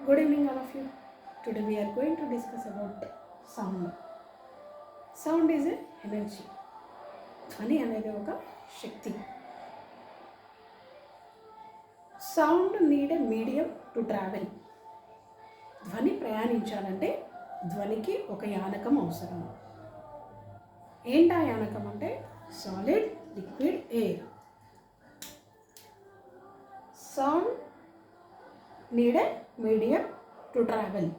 Good evening, all of you. Today we are going to discuss about sound. Sound is a energy. ధ్వని అనేది ఒక శక్తి. Sound need a medium to travel. ధ్వని ప్రయాణించాలంటే ధ్వనికి ఒక యానకం అవసరం. ఏంటా యానకం అంటే solid, liquid, air. Sound need a medium to travel.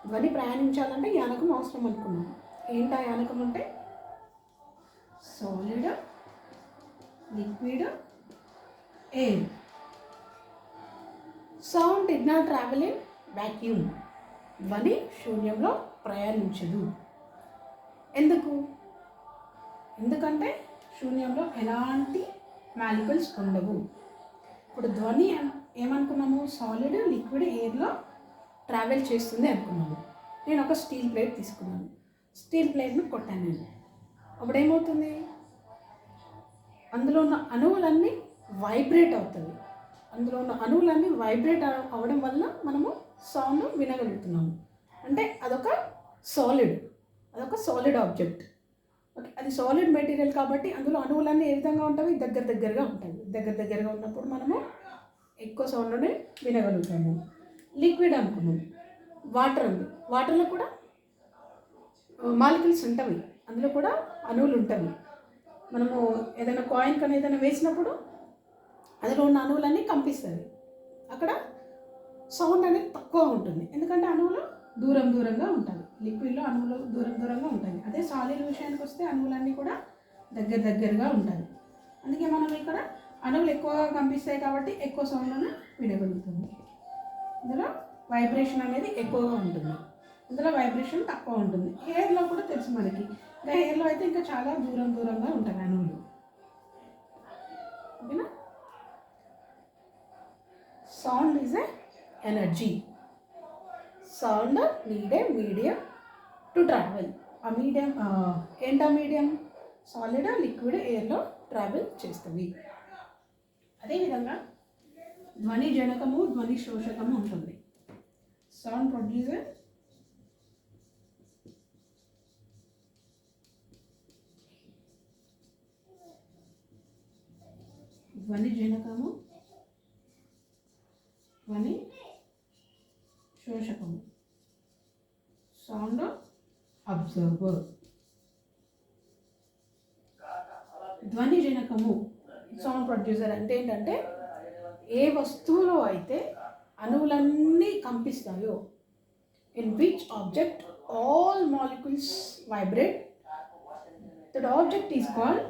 ధ్వని ప్రయాణించాలంటే యానకం అవసరం అనుకున్నాం. ఏంటా యానకం అంటే solid, liquid, air. Sound did not travel in vacuum. ధ్వని శూన్యంలో ప్రయాణించదు. ఎందుకంటే శూన్యంలో ఎలాంటి మాలిక్యూల్స్ ఉండవు. ఇప్పుడు ధ్వని ఏమనుకున్నాము? సాలిడ్, లిక్విడ్, ఎయిర్లో ట్రావెల్ చేస్తుంది అనుకున్నాము. నేను ఒక స్టీల్ ప్లేట్ తీసుకున్నాను. స్టీల్ ప్లేట్ను కొట్టాను నేను. అప్పుడు ఏమవుతుంది? అందులో ఉన్న అణువులన్నీ వైబ్రేట్ అవుతుంది. అందులో ఉన్న అణువులన్నీ వైబ్రేట్ అవ్వడం వల్ల మనము సౌండ్ వినగలుగుతున్నాము. అంటే అదొక సాలిడ్ ఆబ్జెక్ట్. ఓకే, అది సాలిడ్ మెటీరియల్ కాబట్టి అందులో అణువులన్నీ ఏ విధంగా ఉంటాయి? దగ్గరగా ఉంటాయి. దగ్గరగా ఉన్నప్పుడు మనము ఎక్కువ సౌండ్ని వినగలుగుతాము. లిక్విడ్ అనుకున్నాం. వాటర్ ఉంది. వాటర్లో కూడా మాలిక్యూల్స్ ఉంటాయి. అందులో కూడా అణువులు ఉంటాయి. మనము ఏదైనా కాయిన్ కానీ ఏదైనా వేసినప్పుడు అందులో ఉన్న అణువులన్నీ కంపిస్తుంది. అక్కడ సౌండ్ అనేది తక్కువ ఉంటుంది. ఎందుకంటే అణువులు దూరంగా ఉంటాయి. లిక్విడ్లో అణువులు దూరంగా ఉంటాయి. అదే సాలిడ్ విషయానికి వస్తే అణువులన్నీ కూడా దగ్గరగా ఉంటాయి. అందుకే మనం ఇక్కడ అణువులు ఎక్కువగా కంపిస్తాయి కాబట్టి ఎక్కువ సౌండ్లను వినగలుగుతుంది. ఇందులో వైబ్రేషన్ అనేది ఎక్కువగా ఉంటుంది. ఇందులో వైబ్రేషన్ తక్కువ ఉంటుంది. ఎయిర్లో కూడా తెలుసు మనకి. ఇంకా ఎయిర్లో అయితే ఇంకా చాలా దూరంగా ఉంటాయి అణువులు. ఓకేనా? Sound is A energy. Sound need a medium to travel. ఆ మీడియం ఏంటా మీడియం? సాలిడ్, లిక్విడ్, ఎయిర్లో ట్రావెల్ చేస్తుంది. అదేవిధంగా ధ్వని జనకము, ధ్వని శోషకము ఉంటుంది. సౌండ్ ప్రొడ్యూసర్, ధ్వని జనకము, ధ్వని శోషకము. Sound observer. ధ్వని జనకము, సౌండ్ ప్రొడ్యూసర్ అంటే ఏంటంటే ఏ వస్తువులో అయితే అణువులన్నీ కంపిస్తాయో, in which object all molecules vibrate, that object is called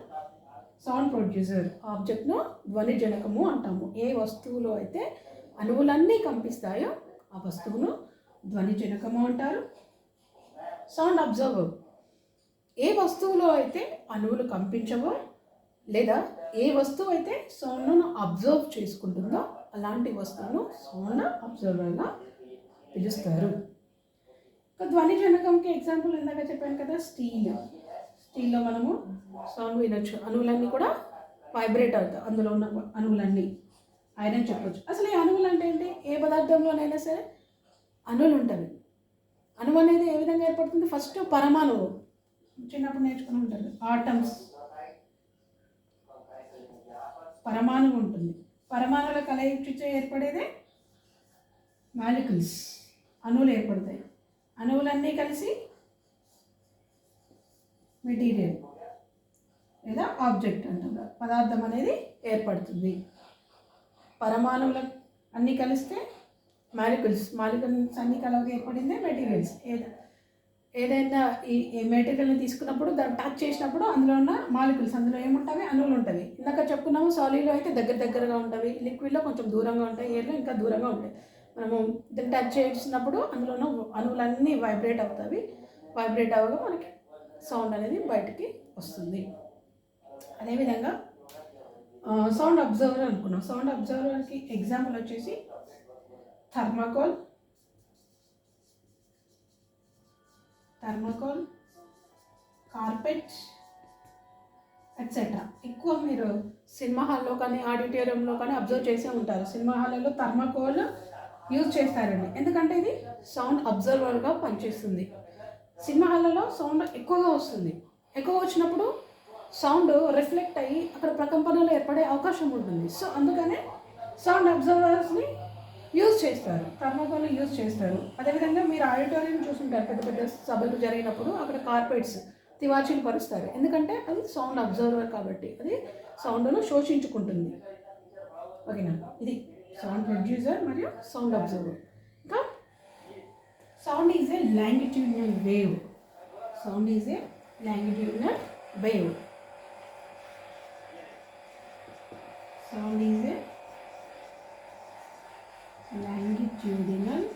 sound producer. ఆబ్జెక్ట్ను ధ్వని జనకము అంటాము. ఏ వస్తువులో అయితే అణువులన్నీ కంపిస్తాయో ఆ వస్తువును ధ్వని జనకము అంటారు. Sound observer. ఏ వస్తువులో అయితే అణువులు కంపించవో లేదా ఏ వస్తువు అయితే సౌండ్ను అబ్జర్వ్ చేసుకుంటుందో అలాంటి వస్తువును సౌండ్ అబ్జర్వర్గా పిలుస్తారు. ధ్వని జనకంకి ఎగ్జాంపుల్ ఇందాక చెప్పాను కదా, స్టీల్లో మనము సౌండ్ వినొచ్చు. అణువులన్నీ కూడా వైబ్రేట్ అవుతాయి. అందులో ఉన్న అణువులన్నీ ఐరన్ చెప్పొచ్చు. అసలు ఈ అణువులు అంటే ఏంటి? ఏ పదార్థంలోనైనా సరే అణువులు ఉంటుంది. అణువు అనేది ఏ విధంగా ఏర్పడుతుంది? ఫస్ట్ పరమాణువు. చిన్నప్పుడు నేర్చుకుని ఉంటారు. ఆటమ్స్, పరమాణువు ఉంటుంది. పరమాణువుల కలయికతో ఏర్పడేదే మాలిక్యూల్స్, అణువులు ఏర్పడతాయి. అణువులన్నీ కలిసి మెటీరియల్ లేదా ఆబ్జెక్ట్ అంటారు, పదార్థం అనేది ఏర్పడుతుంది. పరమాణువుల అన్నీ కలిస్తే మాలిక్యూల్స్ అన్నీ కలవక ఏర్పడిందే మెటీరియల్స్. ఏదైనా ఈ మెటీరియల్ని తీసుకున్నప్పుడు దాన్ని టచ్ చేసినప్పుడు అందులో ఉన్న మాలిక్యూల్స్, అందులో ఏముంటాయి? అణువులు ఉంటాయి. ఇందాక చెప్పుకున్నాము సాలిడ్లో అయితే దగ్గరగా ఉంటాయి, లిక్విడ్లో కొంచెం దూరంగా ఉంటాయి, ఎయిర్లో ఇంకా దూరంగా ఉంటాయి. మనము దాన్ని టచ్ చేసినప్పుడు అందులో ఉన్న అణువులన్నీ వైబ్రేట్ అవుతాయి. వైబ్రేట్ అవ్వగా మనకి సౌండ్ అనేది బయటికి వస్తుంది. అదేవిధంగా సౌండ్ అబ్జర్వర్ అనుకున్నాం. సౌండ్ అబ్జర్వర్కి ఎగ్జాంపుల్ వచ్చేసి థర్మాకోల్, కార్పెట్, ఎట్సెట్రా. ఎక్కువ మీరు సినిమా హాల్లో కానీ ఆడిటోరియంలో కానీ అబ్జర్వ్ చేసే ఉంటారు. సినిమా హాల్లో థర్మాకోల్ యూజ్ చేస్తారండి. ఎందుకంటే ఇది సౌండ్ అబ్జర్వర్గా పనిచేస్తుంది. సినిమా హాల్లో సౌండ్ ఎక్కువగా వస్తుంది. ఎక్కువ వచ్చినప్పుడు సౌండ్ రిఫ్లెక్ట్ అయ్యి అక్కడ ప్రకంపనలు ఏర్పడే అవకాశం ఉంటుంది. సో అందుకనే సౌండ్ అబ్జర్వర్స్ని యూజ్ చేస్తారు, థర్మోకోల్ని యూజ్ చేస్తారు. అదేవిధంగా మీరు ఆడిటోరియం చూసుంటారు, పెద్ద పెద్ద సభలు జరిగినప్పుడు అక్కడ కార్పెట్స్ తివాచీలు పరుస్తారు. ఎందుకంటే అది సౌండ్ అబ్జర్వర్ కాబట్టి అది సౌండ్ను శోషించుకుంటుంది. ఓకేనా, ఇది సౌండ్ ప్రొడ్యూసర్ మరియు సౌండ్ అబ్జర్వర్. ఇంకా sound is a longitudinal wave. Sound is a longitudinal wave. Sound is a longitudinal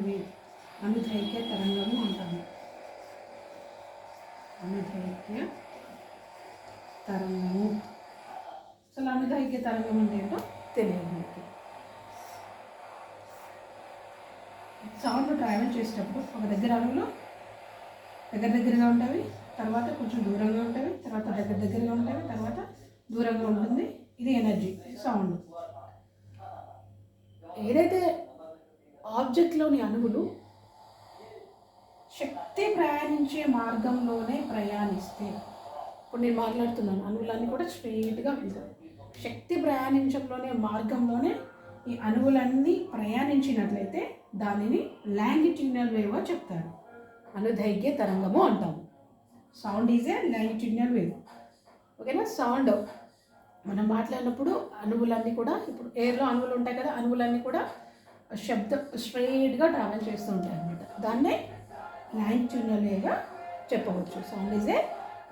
wave. అనుదైర్ఘ్య తరంగము అంటాము. అనుదైర్ఘ్య తరంగము. అసలు అనుదైర్ఘ్య తరంగం అంటే ఏంటో తెలియదు మనకి. సౌండ్ ట్రావెల్ చేసేటప్పుడు ఒక దగ్గర అణువులు దగ్గరగా ఉంటాయి, తర్వాత కొంచెం దూరంగా ఉంటాయి, తర్వాత దగ్గరగా ఉంటాయి, తర్వాత దూరంగా ఉంటుంది. ఇది ఎనర్జీ, సౌండ్. ఏదైతే ఆబ్జెక్ట్లోని అణువులు శక్తి ప్రయాణించే మార్గంలోనే ప్రయాణిస్తే, ఇప్పుడు నేను మాట్లాడుతున్నాను, అణువులన్నీ కూడా స్ట్రెయిట్గా వెళ్తాయి. శక్తి ప్రయాణించడంలోనే మార్గంలోనే ఈ అణువులన్నీ ప్రయాణించినట్లయితే దానిని లాంగిట్యూడినల్ వేవ్ అని చెప్తారు. అనుదైర్ఘ్య తరంగము అంటాము. Sound is a longitudinal wave. ఓకేనా. సౌండ్ మనం మాట్లాడినప్పుడు అణువులన్నీ కూడా, ఇప్పుడు ఎయిర్లో అణువులు ఉంటాయి కదా, అణువులన్నీ కూడా శబ్దం స్ట్రెయిట్గా ట్రావెల్ చేస్తూ ఉంటాయి అన్నమాట. దాన్నే లాంగిట్యూడినల్ వేవ్గా చెప్పవచ్చు. Sound is a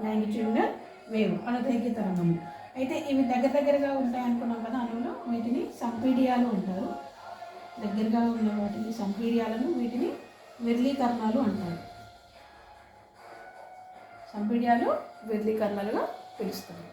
longitudinal wave, అనుదైర్ఘ్య తరంగము. అయితే ఇవి దగ్గరగా ఉంటాయి అనుకున్నాం కదా అణువులు, వీటిని సంపీడియాలు అంటారు. దగ్గరగా ఉన్న వాటిని సంపీడియాలను, వీటిని విర్లీకరణాలు అంటారు. సంపీడియాలు విర్లీకరణాలుగా పిలుస్తారు.